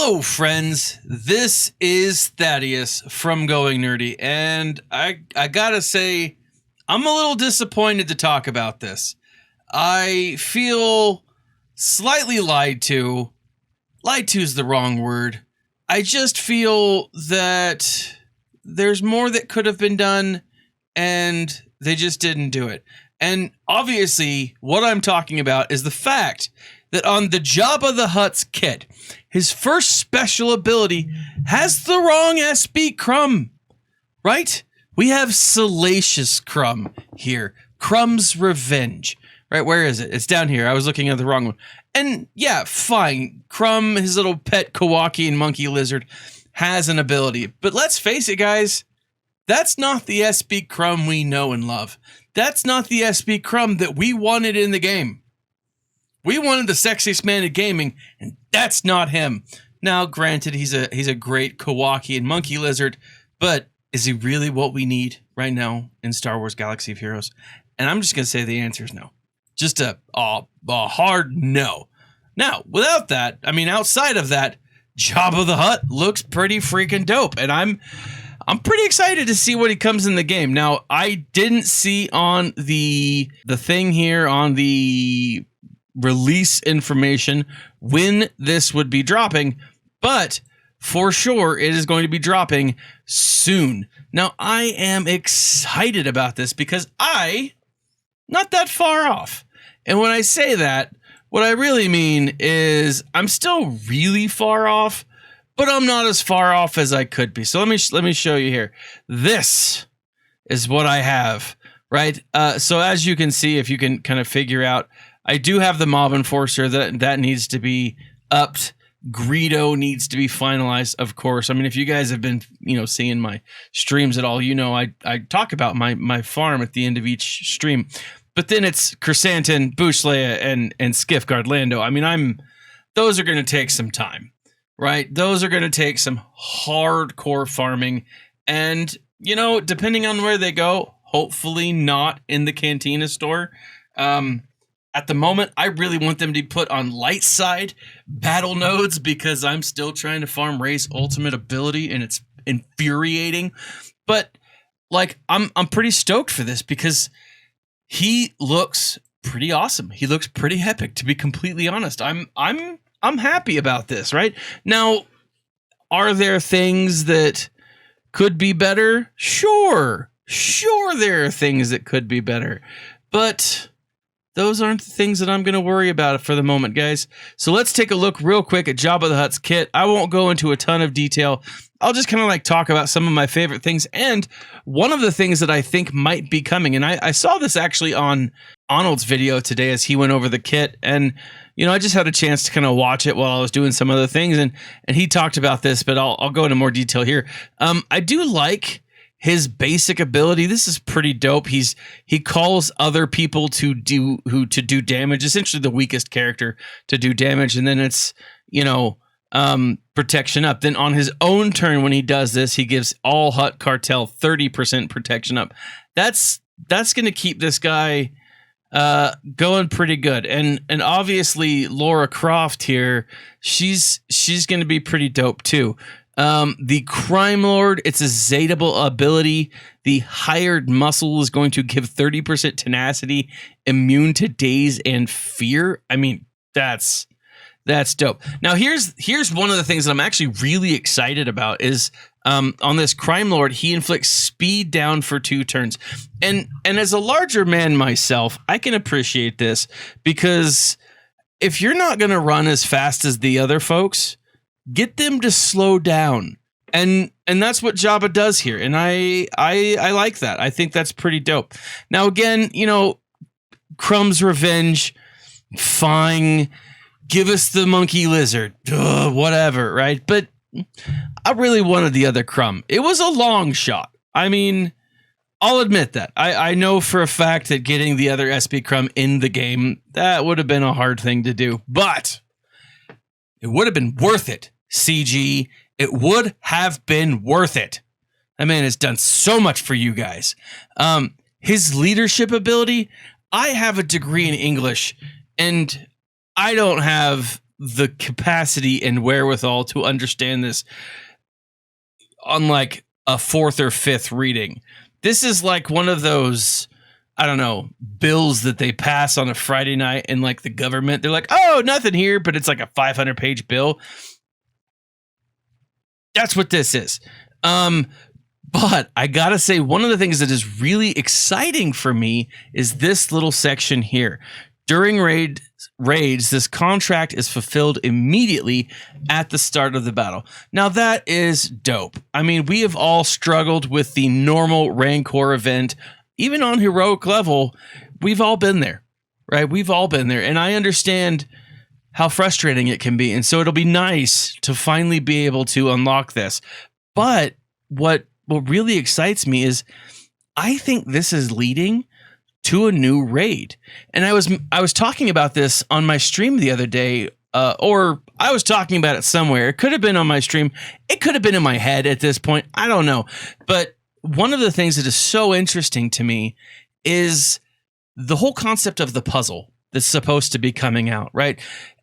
Hello, friends. This is Thaddeus from Going Nerdy, and I gotta say, I'm a little disappointed to talk about this. I feel slightly lied to. Lied to is the wrong word. I just feel that there's more that could have been done, and they just didn't do it. And obviously, what I'm talking about is the fact that on the Jabba the Hutt's kit, his first special ability has the wrong SB Crumb, right? We have Salacious Crumb here. Crumb's Revenge, right? Where is it? It's down here. I was looking at the wrong one. And yeah, fine. Crumb, his little pet Kowakian monkey lizard, has an ability. But let's face it, guys. That's not the SB Crumb we know and love. That's not the SB Crumb that we wanted in the game. We wanted the sexiest man in gaming, and that's not him. Now, granted, he's a great Kowakian monkey lizard, but is he really what we need right now in Star Wars Galaxy of Heroes? And I'm just going to say the answer is no. Just a hard no. Now, without that, I mean, outside of that, Jabba the Hutt looks pretty freaking dope, and I'm pretty excited to see what he comes in the game. Now, I didn't see on the thing here on the release information when this would be dropping, but for sure it is going to be dropping soon. Now, I am excited about this because not that far off. And when I say that, what I really mean is I'm still really far off, but I'm not as far off as I could be. So let me show you here. This is what I have, right? So as you can see, if you can kind of figure out, I do have the Mob Enforcer that needs to be upped. Greedo needs to be finalized, of course. I mean, if you guys have been, seeing my streams at all, I talk about my farm at the end of each stream. But then it's Chrysanthemum, Bouch Leia, and Skiff Guard Lando. I mean, those are going to take some time, right? Those are going to take some hardcore farming. And, depending on where they go, hopefully not in the Cantina store. At the moment, I really want them to be put on light side battle nodes because I'm still trying to farm Rey's ultimate ability and it's infuriating. But I'm pretty stoked for this because he looks pretty awesome. He looks pretty epic, to be completely honest. I'm happy about this, right? Now, are there things that could be better? Sure, there are things that could be better, but those aren't the things that I'm going to worry about for the moment, guys. So let's take a look real quick at Jabba the Hutt's kit. I won't go into a ton of detail. I'll just kind of talk about some of my favorite things. And one of the things that I think might be coming, and I saw this actually on Arnold's video today as he went over the kit. And, I just had a chance to kind of watch it while I was doing some other things. And he talked about this, but I'll go into more detail here. I do like his basic ability. This is pretty dope. He calls other people to do damage, essentially the weakest character to do damage, and then it's protection up. Then on his own turn, when he does this, he gives all Hutt Cartel 30% protection up. That's going to keep this guy going pretty good. And obviously Lara Croft here, she's going to be pretty dope too. The Crime Lord, it's a Zatable ability. The Hired Muscle is going to give 30% tenacity, immune to daze and fear. I mean, that's dope. Now, here's one of the things that I'm actually really excited about is on this Crime Lord, he inflicts speed down for 2 turns. And as a larger man myself, I can appreciate this because if you're not going to run as fast as the other folks, get them to slow down. And that's what Jabba does here. And I like that. I think that's pretty dope. Now, again, Crumb's Revenge, fine. Give us the monkey lizard. Whatever, right? But I really wanted the other Crumb. It was a long shot. I mean, I'll admit that. I know for a fact that getting the other SB Crumb in the game, that would have been a hard thing to do. But it would have been worth it, CG. It would have been worth it. That man has done so much for you guys. His leadership ability, I have a degree in English, and I don't have the capacity and wherewithal to understand this on like a fourth or fifth reading. This is like one of those, I don't know, bills that they pass on a Friday night in like the government. They're like, oh, nothing here, but it's like a 500-page bill. That's what this is. But I gotta say, one of the things that is really exciting for me is this little section here. During raids, this contract is fulfilled immediately at the start of the battle. Now that is dope. I mean, we have all struggled with the normal Rancor event. Even on heroic level, we've all been there, right? We've all been there. And I understand how frustrating it can be. And so it'll be nice to finally be able to unlock this. But what really excites me is I think this is leading to a new raid. And I was talking about this on my stream the other day, or I was talking about it somewhere. It could have been on my stream. It could have been in my head at this point. I don't know. But one of the things that is so interesting to me is the whole concept of the puzzle that's supposed to be coming out, right?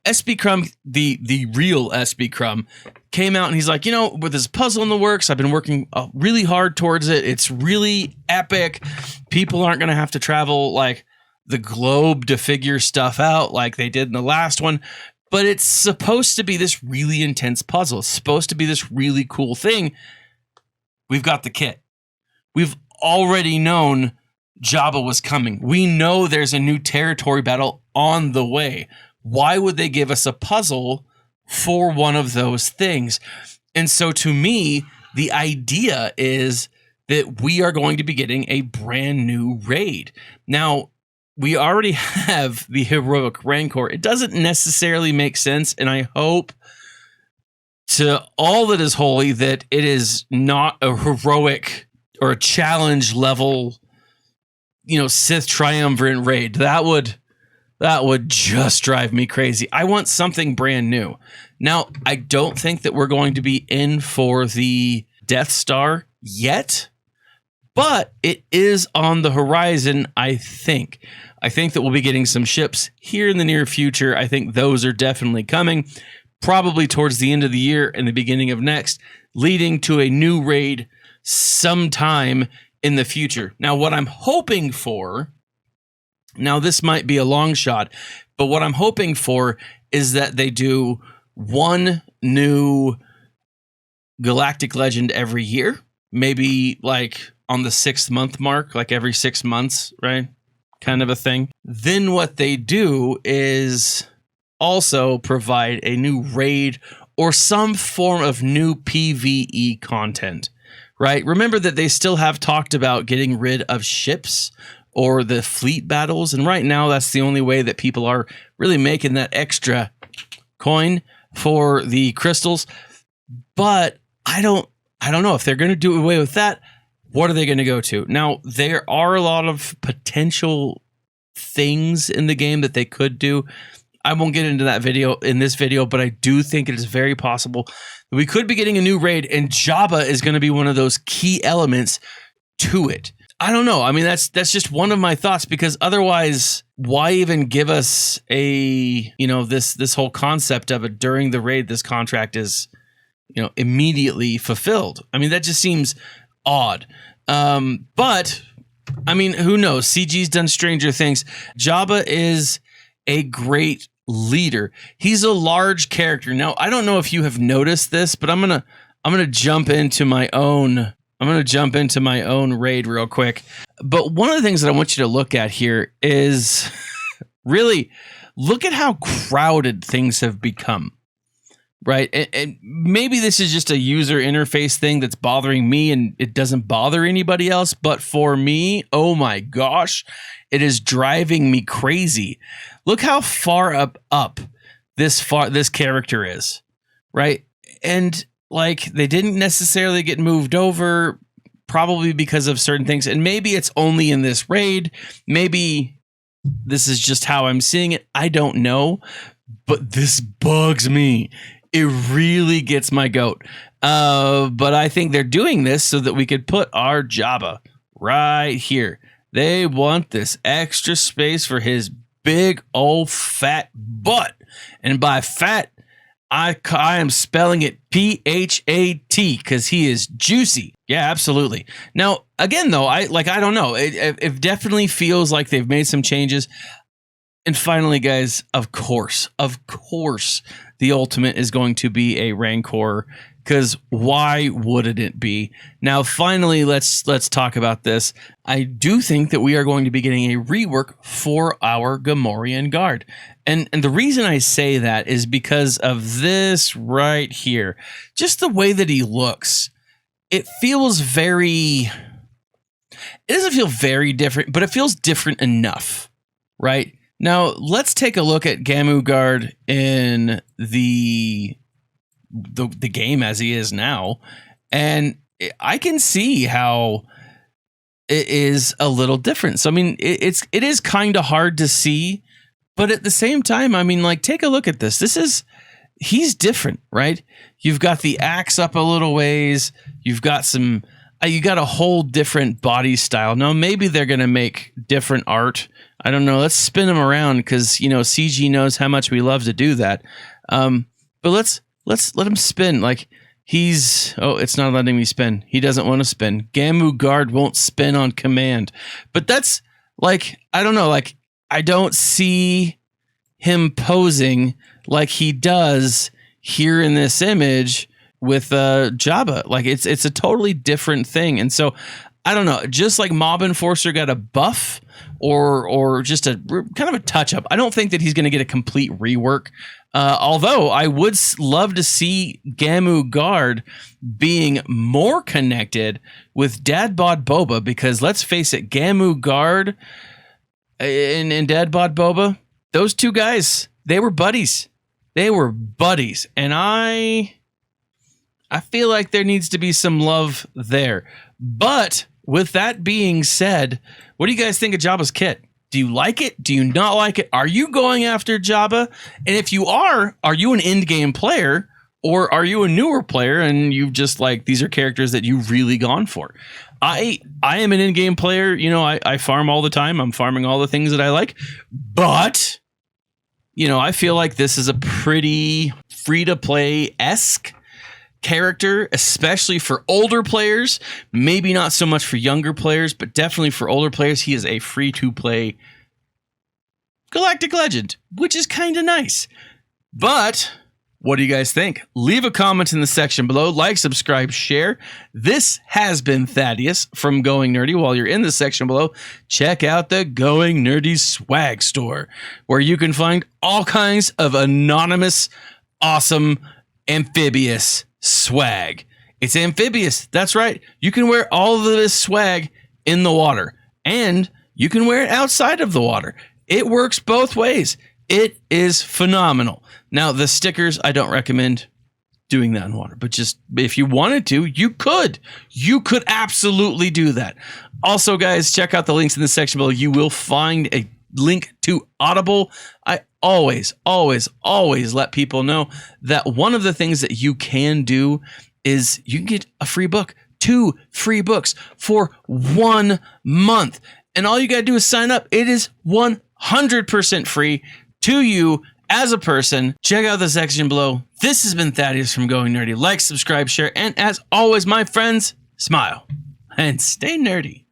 SB Crumb, the real SB Crumb, came out and he's like, with this puzzle in the works, I've been working really hard towards it. It's really epic. People aren't going to have to travel like the globe to figure stuff out like they did in the last one. But it's supposed to be this really intense puzzle. It's supposed to be this really cool thing. We've got the kit. We've already known Jabba was coming. We know there's a new territory battle on the way. Why would they give us a puzzle for one of those things? And so to me, the idea is that we are going to be getting a brand new raid. Now, we already have the heroic Rancor. It doesn't necessarily make sense, and I hope to all that is holy that it is not a heroic or a challenge level, Sith triumvirate raid. That would just drive me crazy. I want something brand new. Now, I don't think that we're going to be in for the Death Star yet, but it is on the horizon, I think. I think that we'll be getting some ships here in the near future. I think those are definitely coming, probably towards the end of the year and the beginning of next, leading to a new raid sometime in the future. Now, what I'm hoping for... Now, this might be a long shot, but what I'm hoping for is that they do one new Galactic Legend every year, maybe like on the 6th month mark, like every 6 months, right? Kind of a thing. Then what they do is also provide a new raid or some form of new PvE content, right? Remember that they still have talked about getting rid of ships or the fleet battles. And right now, that's the only way that people are really making that extra coin for the crystals. But I don't know if they're going to do away with that. What are they going to go to? Now, there are a lot of potential things in the game that they could do. I won't get into that in this video, but I do think it is very possible that we could be getting a new raid, and Jabba is going to be one of those key elements to it. I don't know. I mean, that's just one of my thoughts, because otherwise, why even give us this whole concept of it during the raid? This contract is, immediately fulfilled. I mean, that just seems odd. But I mean, who knows? CG's done stranger things. Jabba is a great leader. He's a large character. Now, I don't know if you have noticed this, but I'm gonna jump into my own. I'm going to jump into my own raid real quick. But one of the things that I want you to look at here is really look at how crowded things have become, right? And maybe this is just a user interface thing that's bothering me and it doesn't bother anybody else. But for me, oh my gosh, it is driving me crazy. Look how far up this character is, right? And like, they didn't necessarily get moved over, probably because of certain things. And maybe it's only in this raid. Maybe this is just how I'm seeing it. I don't know. But this bugs me. It really gets my goat. But I think they're doing this so that we could put our Jabba right here. They want this extra space for his big old fat butt. And by fat, I am spelling it P-H-A-T because he is juicy. Yeah, absolutely. Now, again, though, I don't know. It definitely feels like they've made some changes. And finally, guys, of course, the ultimate is going to be a Rancor, because why wouldn't it be? Now, finally, let's talk about this. I do think that we are going to be getting a rework for our Gamorrean Guard. And the reason I say that is because of this right here. Just the way that he looks. It feels very... It doesn't feel very different, but it feels different enough, right? Now, let's take a look at Gamorrean Guard in the game as he is now, and I can see how it is a little different. So, I mean, it is kind of hard to see, but at the same time, I mean, like, take a look at this. He's different, right? You've got the axe up a little ways. You've got some... You got a whole different body style. Now, maybe they're going to make different art. I don't know. Let's spin him around because, you know, CG knows how much we love to do that. But let's let him spin. Like, he's... Oh, it's not letting me spin. He doesn't want to spin. Gamorrean Guard won't spin on command. But that's, like, I don't know. Like, I don't see him posing like he does here in this image with Jabba. Like, it's a totally different thing. And so I don't know, just like Mob Enforcer got a buff or just a kind of a touch up, I don't think that he's going to get a complete rework. Although I would love to see Gamorrean Guard being more connected with Dad Bod Boba, because let's face it, Gamorrean Guard and Dad Bod Boba, those two guys, they were buddies. And I feel like there needs to be some love there. But with that being said, what do you guys think of Jabba's kit? Do you like it? Do you not like it? Are you going after Jabba? And if you are you an end game player, or are you a newer player and you've just, like, these are characters that you've really gone for? I am an end game player. You know, I farm all the time. I'm farming all the things that I like. But, you know, I feel like this is a pretty free-to-play-esque character, especially for older players. Maybe not so much for younger players, but definitely for older players. He is a free-to-play galactic legend, which is kind of nice. But what do you guys think? Leave a comment in the section below. Like, subscribe, share. This has been Thaddeus from Going Nerdy. While you're in the section below, check out the Going Nerdy swag store, where you can find all kinds of anonymous, awesome, amphibious swag. It's amphibious. That's right. You can wear all of this swag in the water, and you can wear it outside of the water. It works both ways. It is phenomenal. Now, the stickers, I don't recommend doing that in water, but just if you wanted to, you could. You could absolutely do that. Also, guys, check out the links in the section below. You will find a link to Audible. I always let people know that one of the things that you can do is you can get a free book, 2 free books for 1 month. And all you got to do is sign up. It is 100% free to you as a person. Check out the section below. This has been Thaddeus from Going Nerdy. Like, subscribe, share, and as always, my friends, smile and stay nerdy.